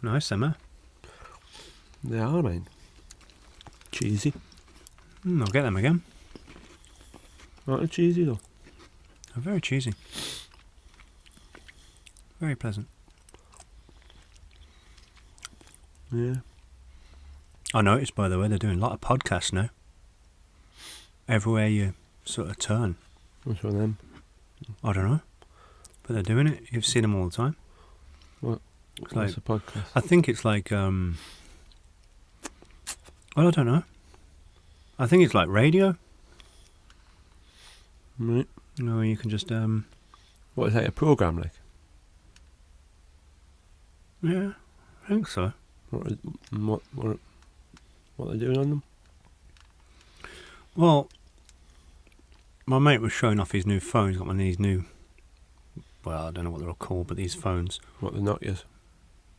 Nice, Emma. They are, mate. Cheesy. I'll get them again. Not a cheesy though. They're very cheesy. Very pleasant. Yeah. I noticed, by the way, they're doing a lot of podcasts now. Everywhere you sort of turn. What's with them? I don't know. But they're doing it. You see them all the time. What? It's What's like, a podcast? I think it's like, well, I don't know. I think it's like radio. Right. You know, you can just, What is that, a program like? yeah, I think so. What are they doing on them? Well, my mate was showing off his new phone. He's got one of these new, well, I don't know what they're all called, but these phones. What, the Nokias?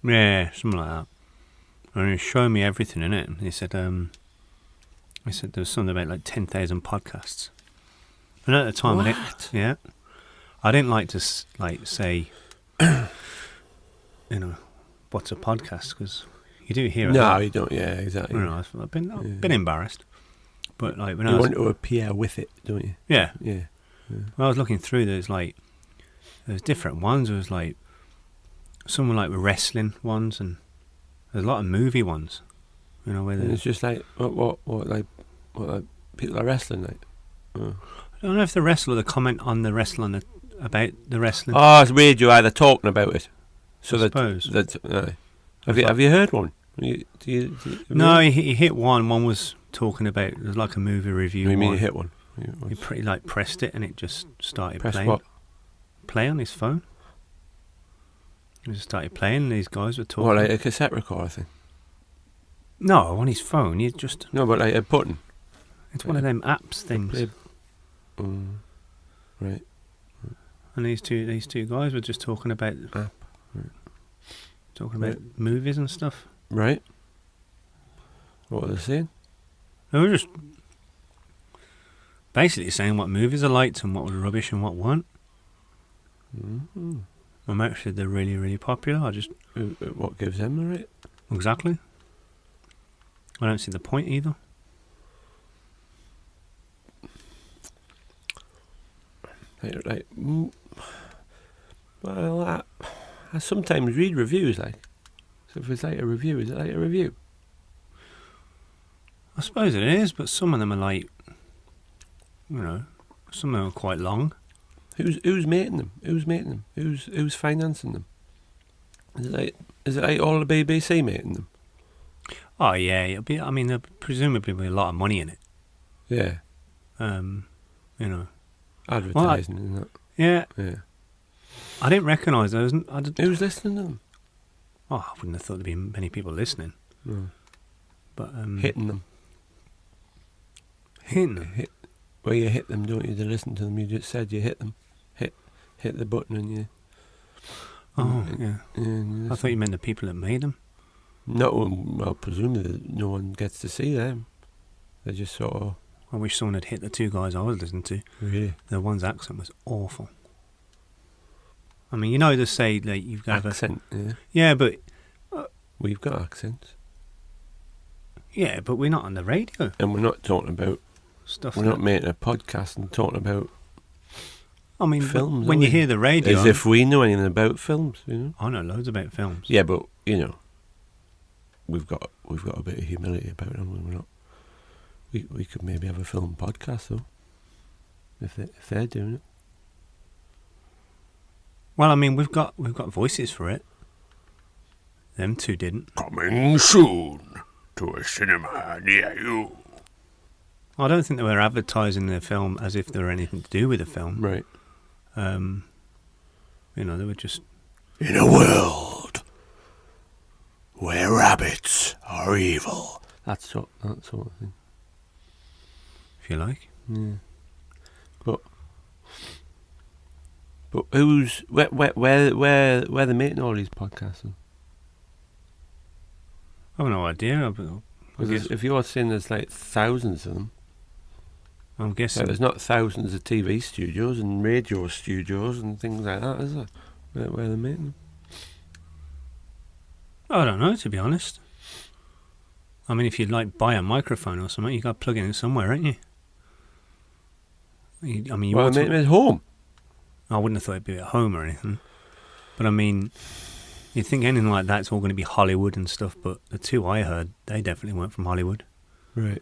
Yeah, something like that. And he was showing me everything in it. And he said there was something about like 10,000 podcasts. And at the time, I didn't like to say, you know, what's a podcast, because you do hear it. No, you don't. Yeah, exactly. I don't know, I've been embarrassed. But like when you want to appear with it, don't you? Yeah. Yeah. When I was looking through, there's different ones. There was like some like wrestling ones, and there's a lot of movie ones. You know, where it's just like what people are wrestling like. I don't know if the wrestler, the comment on the wrestling about the wrestling. Oh, it's weird. You either talking about it. So I suppose. Have you heard one? No, he hit one. One was talking about, it was like a movie review. What do you mean you hit one? He pretty like pressed it and it just started Press playing. what? Play on his phone. He just started playing and these guys were talking. What, like a cassette recorder thing? No, on his phone. You just... No, but like a button. It's one of them apps things. Right. And these two guys were just talking about... App. Right. Talking about movies and stuff. Right. What were they saying? They were just basically saying what movies are liked and what was rubbish and what weren't. Mm-hmm. My mate said they're really, really popular. What gives them the right? Exactly. I don't see the point either. Well, I sometimes read reviews, like. So if it's like a review, is it like a review? I suppose it is, but some of them are like, you know, some of them are quite long. Who's making them? Who's making them? Who's financing them? Is it like all the BBC making them? Oh yeah, it'll be. I mean, there'll presumably be a lot of money in it. Yeah. You know, advertising and that. Yeah. Yeah. I didn't recognise those. Who's listening to them? Oh, I wouldn't have thought there'd be many people listening. No. But hitting them. Hitting them. Well, you hit them, don't you? To listen to them, you just said you hit them. Hit the button and you. Oh yeah. I thought you meant the people that made them. No, well, presumably no one gets to see them. They just sort of. I wish someone had hit the two guys I was listening to. Really? The one's accent was awful. I mean, you know, they say like you've got accent. Yeah. Yeah, but we've got accents. Yeah, but we're not on the radio. And we're not talking about stuff. We're not making a podcast and talking about. I mean, films. When you hear the radio, as if we know anything about films, you know. I know loads about films. Yeah, but you know, we've got a bit of humility about them. We're not. We could maybe have a film podcast though, if they're doing it. Well, I mean, we've got voices for it. Them two didn't. Coming soon to a cinema near you. I don't think they were advertising the film as if there were anything to do with the film. Right. You know, they were just... In a world where rabbits are evil. That sort of thing. If you like. Yeah. But who's... Where they're making all these podcasts? I have no idea. Because if you're saying there's like thousands of them, I'm guessing... So there's not thousands of TV studios and radio studios and things like that, is there? Where they're making them? I don't know, to be honest. I mean, if you like buy a microphone or something, you got to plug it in somewhere, ain't you? I mean, you Well, I want mean, to, at home. I wouldn't have thought it'd be at home or anything. But I mean, you'd think anything like that's all going to be Hollywood and stuff, but the two I heard, they definitely weren't from Hollywood. Right.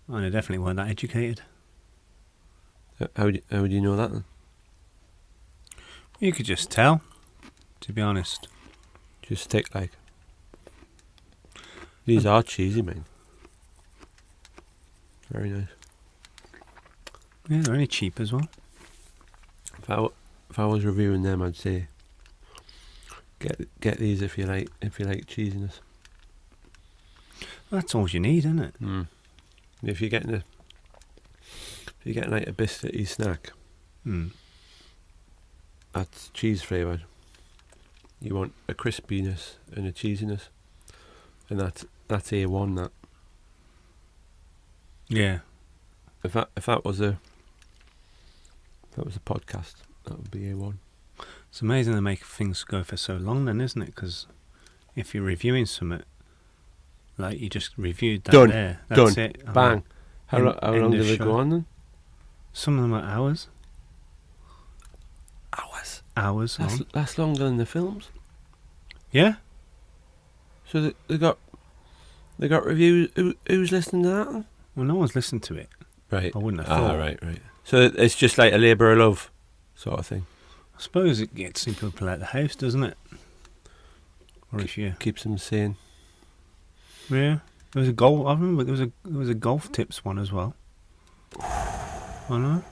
And they definitely weren't that educated. How would you know that then? You could just tell, to be honest. Just stick like. These are cheesy, man. Very nice. Yeah, they're only cheap as well. If I was reviewing them, I'd say get these if you like cheesiness. That's all you need, isn't it? Mm. If you're getting like a biscuity snack, that's cheese flavoured. You want a crispiness and a cheesiness, and that's A1. That. Yeah. If that was a podcast, that would be A1. It's amazing they make things go for so long then, isn't it? Because if you're reviewing something, like you just reviewed that Done. there, that's Done. it. Bang. How long of did it show. go on then? Some of them are hours. Hours. That's longer than the films. Yeah. So they got reviews. Who's listening to that then? Well, no one's listened to it. Right. I wouldn't have thought. Right. So it's just like a labour of love sort of thing. I suppose it gets people out the house, doesn't it? Or if you keeps them sane. Yeah, there was a golf. I remember there was a golf tips one as well. I know.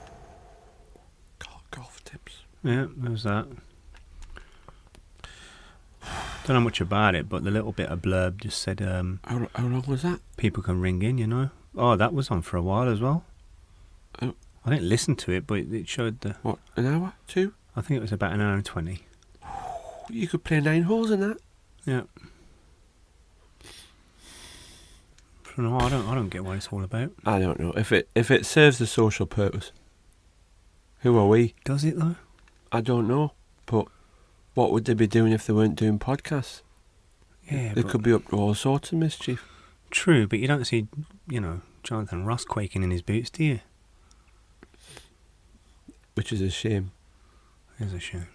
Golf tips. Yeah, there was that. Don't know much about it, but the little bit of blurb just said, How long was that? people can ring in, you know. Oh, that was on for a while as well. Oh. I didn't listen to it, but it showed the. What, an hour? 2? I think it was about an hour and 20. You could play 9 holes in that. Yeah. No, I don't get what it's all about. I don't know. If it serves a social purpose, who are we? Does it though? I don't know. But what would they be doing if they weren't doing podcasts? Yeah, They but could be up to all sorts of mischief. true, but you don't see, Jonathan Ross quaking in his boots, do you? Which is a shame. It's a shame.